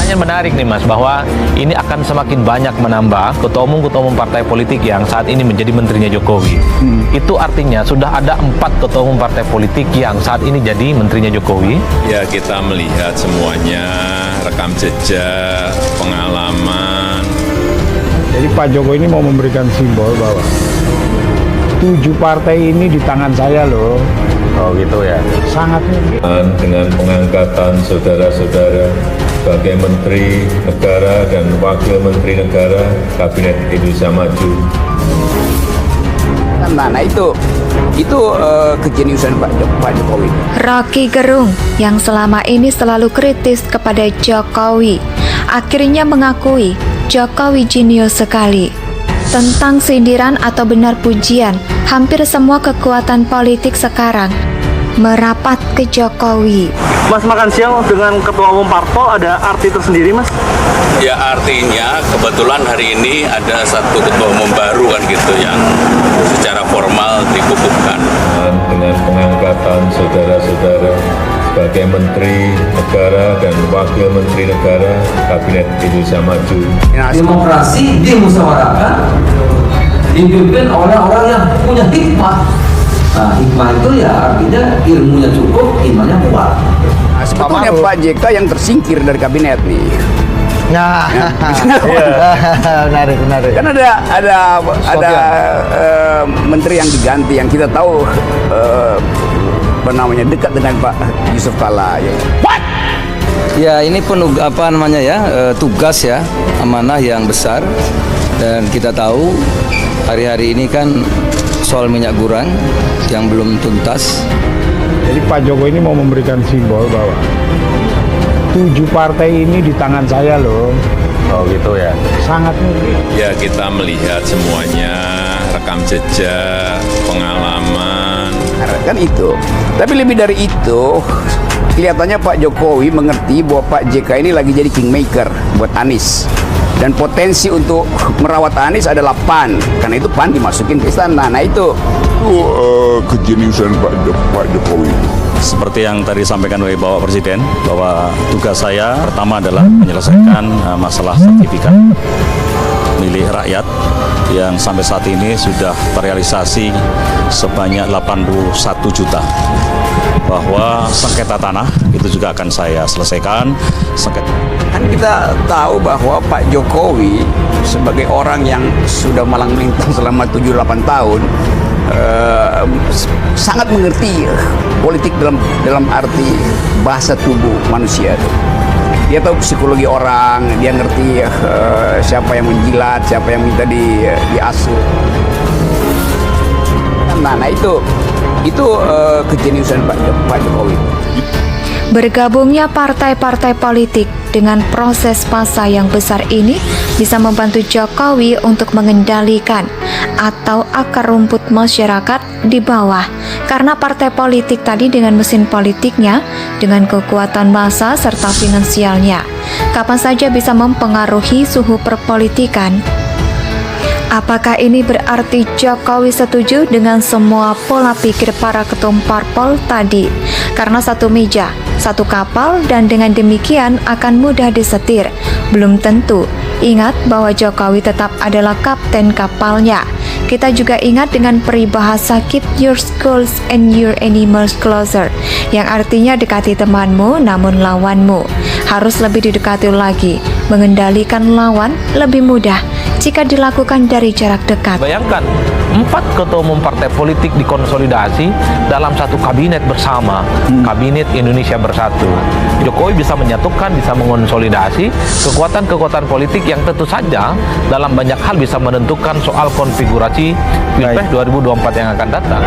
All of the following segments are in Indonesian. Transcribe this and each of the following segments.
Pertanyaan menarik nih Mas, bahwa ini akan semakin banyak menambah ketua umum partai politik yang saat ini menjadi menterinya Jokowi. Itu artinya sudah ada 4 ketua umum partai politik yang saat ini jadi menterinya Jokowi. Ya, kita melihat semuanya, rekam jejak, pengalaman. Jadi Pak Jokowi ini mau memberikan simbol bahwa 7 partai ini di tangan saya loh. Oh gitu ya. Sangat mungkin. Dengan pengangkatan saudara-saudara sebagai Menteri Negara dan Wakil Menteri Negara Kabinet Indonesia Maju. Nah itu kejeniusan Pak Jokowi. Rocky Gerung yang selama ini selalu kritis kepada Jokowi akhirnya mengakui Jokowi jenius sekali. Tentang sindiran atau benar pujian, hampir semua kekuatan politik sekarang merapat ke Jokowi. Mas, makan siang dengan ketua umum parpol ada arti tersendiri, Mas? Ya, artinya kebetulan hari ini ada satu ketua umum baru kan gitu yang secara formal dikukuhkan. Dengan pengangkatan saudara-saudara sebagai Menteri Negara dan Wakil Menteri Negara Kabinet Indonesia Maju. Demokrasi dimusyawarahkan, dipimpin oleh orang yang punya hikmah. Nah, hikmah itu ya artinya ilmunya cukup, imannya kuat. Nah, sebetulnya Pak JK yang tersingkir dari kabinet nih. Nah, menarik. Kan ada menteri yang diganti yang kita tahu dekat dengan Pak Yusuf Kala. Ya, ini tugas ya, amanah yang besar, dan kita tahu hari-hari ini kan soal minyak goreng yang belum tuntas. Jadi Pak Jokowi ini mau memberikan simbol bahwa 7 partai ini di tangan saya loh. Oh gitu ya. Sangat mungkin. Ya, kita melihat semuanya, rekam jejak, pengalaman. Kan itu. Tapi lebih dari itu, kelihatannya Pak Jokowi mengerti bahwa Pak JK ini lagi jadi kingmaker buat Anies. Dan potensi untuk merawat Anies adalah PAN. Karena itu PAN dimasukin ke istana. Nah itu kejeniusan Pak Jokowi. Seperti yang tadi disampaikan oleh Bapak Presiden, bahwa tugas saya pertama adalah menyelesaikan masalah sertifikat milik rakyat yang sampai saat ini sudah terrealisasi sebanyak 81 juta. Bahwa sengketa tanah itu juga akan saya selesaikan. Kan kita tahu bahwa Pak Jokowi sebagai orang yang sudah malang melintang selama 7-8 tahun sangat mengerti politik dalam arti bahasa tubuh manusia. Dia tahu psikologi orang, dia ngerti siapa yang menjilat, siapa yang minta diasuh. Nah itu kejeniusan Pak Jokowi. Bergabungnya partai-partai politik dengan proses massa yang besar ini bisa membantu Jokowi untuk mengendalikan atau akar rumput masyarakat di bawah. Karena partai politik tadi dengan mesin politiknya, dengan kekuatan massa serta finansialnya, kapan saja bisa mempengaruhi suhu perpolitikan. Apakah ini berarti Jokowi setuju dengan semua pola pikir para ketum parpol tadi? Karena satu meja, satu kapal, dan dengan demikian akan mudah disetir. Belum tentu. Ingat bahwa Jokowi tetap adalah kapten kapalnya. Kita juga ingat dengan peribahasa keep your goals and your enemies closer, yang artinya dekati temanmu namun lawanmu harus lebih didekati lagi. Mengendalikan lawan lebih mudah jika dilakukan dari jarak dekat. Bayangkan 4 ketua umum partai politik dikonsolidasi dalam satu kabinet bersama, Kabinet Indonesia Bersatu. Jokowi bisa menyatukan, bisa mengonsolidasi kekuatan-kekuatan politik yang tentu saja dalam banyak hal bisa menentukan soal konfigurasi Pilpres 2024 yang akan datang.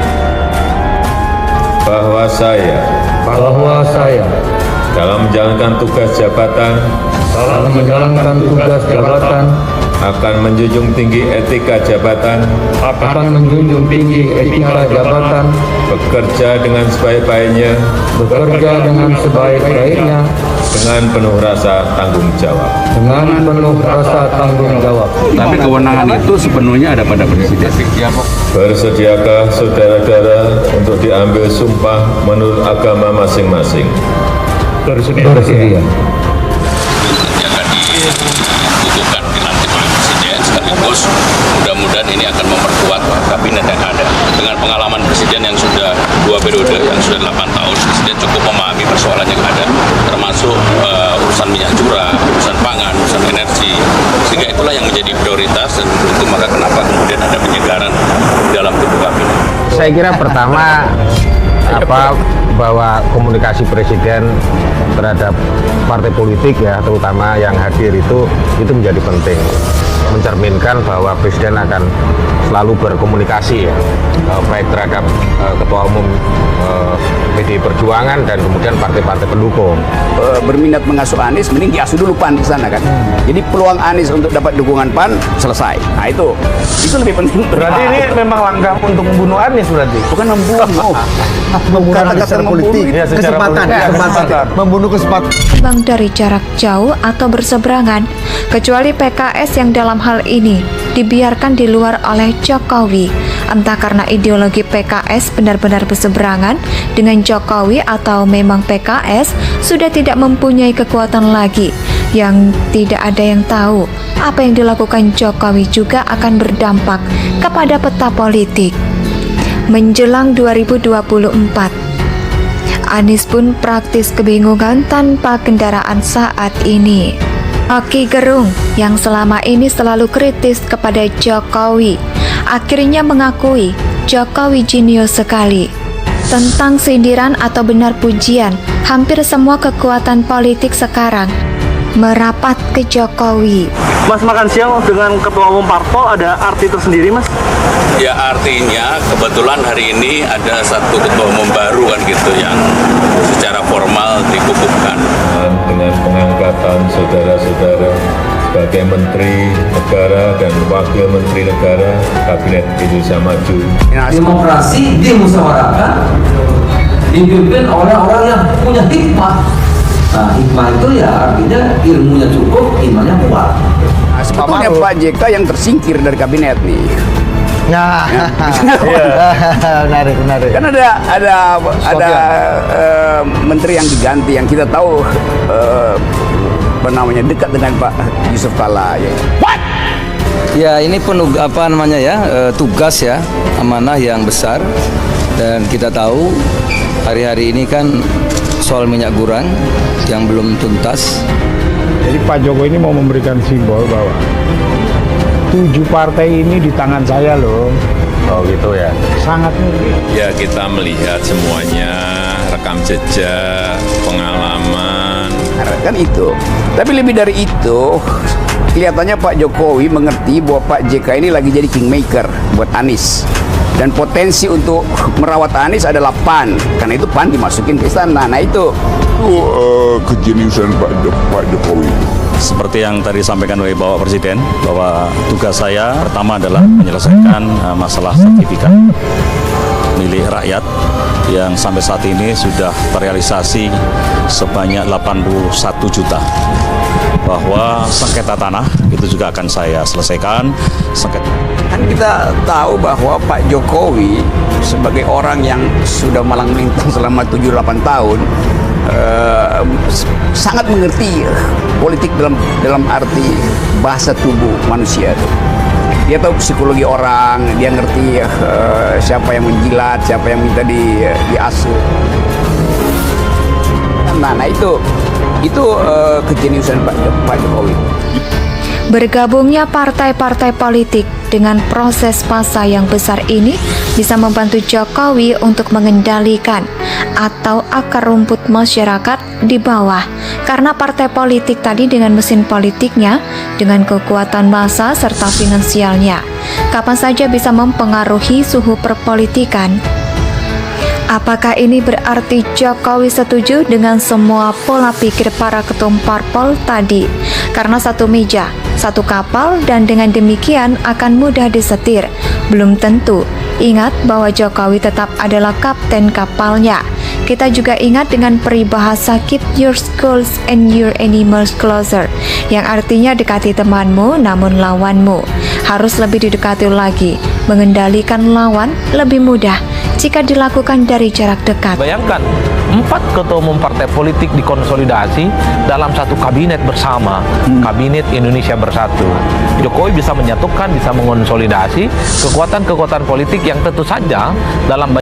Bahwa saya dalam menjalankan tugas jabatan akan menjunjung tinggi etika jabatan, bekerja dengan sebaik-baiknya, dengan penuh rasa tanggung jawab. Tapi kewenangan itu sepenuhnya ada pada presiden. Bersediakah saudara-saudara untuk diambil sumpah menurut agama masing-masing? Bersedia. periode yang sudah 8 tahun, dia cukup memahami persoalan yang ada, termasuk urusan minyak curah, urusan pangan, urusan energi, sehingga itulah yang menjadi prioritas, dan itu maka kenapa kemudian ada penyegaran dalam tubuh kabinet. Saya kira pertama bahwa komunikasi presiden terhadap partai politik ya, terutama yang hadir itu menjadi penting, mencerminkan bahwa presiden akan selalu berkomunikasi ya, baik terhadap ketua umum PDI Perjuangan dan kemudian partai-partai pendukung. Berminat mengasuh Anies, mending diasuh dulu PAN di sana kan. Jadi peluang Anies untuk dapat dukungan PAN selesai. Nah itu lebih penting. Berarti ini memang langkah untuk membunuh Anies berarti? Bukan membunuh. Kata-kata politik, Ya, secara kesempatan, membunuh kesempatan. Bang dari jarak jauh atau berseberangan, kecuali PKS yang dalam hal ini dibiarkan di luar oleh Jokowi, entah karena ideologi PKS benar-benar berseberangan dengan Jokowi atau memang PKS sudah tidak mempunyai kekuatan lagi. Yang tidak ada yang tahu, apa yang dilakukan Jokowi juga akan berdampak kepada peta politik. Menjelang 2024, Anies pun praktis kebingungan tanpa kendaraan saat ini. Rocky Gerung yang selama ini selalu kritis kepada Jokowi akhirnya mengakui Jokowi jenius sekali. Tentang sindiran atau benar pujian, hampir semua kekuatan politik sekarang merapat ke Jokowi. Mas, makan siang dengan ketua umum parpol ada arti tersendiri, Mas? Ya, artinya kebetulan hari ini ada satu ketua umum baru kan gitu, yang secara formal dikukuhkan. Dengan pengangkatan saudara-saudara sebagai Menteri Negara dan Wakil Menteri Negara Kabinet Indonesia Maju. Demokrasi dimusyawarahkan, dipimpin oleh orang yang punya hikmah. Nah, hikmah itu ya artinya ilmunya cukup, imannya kuat. Nah, sebetulnya Pak JK yang tersingkir dari kabinet nih. Nah, menarik. Kan ada menteri yang diganti yang kita tahu dekat dengan Pak Yusuf Kala ya. Ya ini tugas ya, amanah yang besar, dan kita tahu hari-hari ini kan soal minyak goreng yang belum tuntas. Jadi Pak Jokowi ini mau memberikan simbol bahwa 7 partai ini di tangan saya loh. Oh gitu ya. Sangat mungkin. Ya, kita melihat semuanya, rekam jejak, pengalaman. Kan itu. Tapi lebih dari itu, kelihatannya Pak Jokowi mengerti bahwa Pak JK ini lagi jadi kingmaker buat Anies. Dan potensi untuk merawat Anies adalah PAN. Karena itu PAN dimasukin ke istana. Nah itu Kejeniusan Pak Jokowi. Seperti yang tadi disampaikan oleh Bapak Presiden, bahwa tugas saya pertama adalah menyelesaikan masalah sertifikat milik rakyat yang sampai saat ini sudah terrealisasi sebanyak 81 juta. Bahwa sengketa tanah itu juga akan saya selesaikan. kan kita tahu bahwa Pak Jokowi sebagai orang yang sudah malang melintang selama 7-8 tahun sangat mengerti politik dalam arti bahasa tubuh manusia itu. Dia tahu psikologi orang, dia ngerti siapa yang menjilat, siapa yang minta diasuh. Nah itu kejeniusan Pak Jokowi. Bergabungnya partai-partai politik dengan proses massa yang besar ini bisa membantu Jokowi untuk mengendalikan atau akar rumput masyarakat di bawah. Karena partai politik tadi dengan mesin politiknya, dengan kekuatan massa serta finansialnya, kapan saja bisa mempengaruhi suhu perpolitikan. Apakah ini berarti Jokowi setuju dengan semua pola pikir para ketum parpol tadi? Karena satu meja, satu kapal, dan dengan demikian akan mudah disetir. Belum tentu. Ingat bahwa Jokowi tetap adalah kapten kapalnya. Kita juga ingat dengan peribahasa keep your goals and your animals closer, yang artinya dekati temanmu namun lawanmu harus lebih didekati lagi. Mengendalikan lawan lebih mudah jika dilakukan dari jarak dekat. Bayangkan, 4 ketua umum partai politik dikonsolidasi dalam satu kabinet bersama, Kabinet Indonesia Bersatu. Jokowi bisa menyatukan, bisa mengonsolidasi kekuatan-kekuatan politik yang tentu saja dalam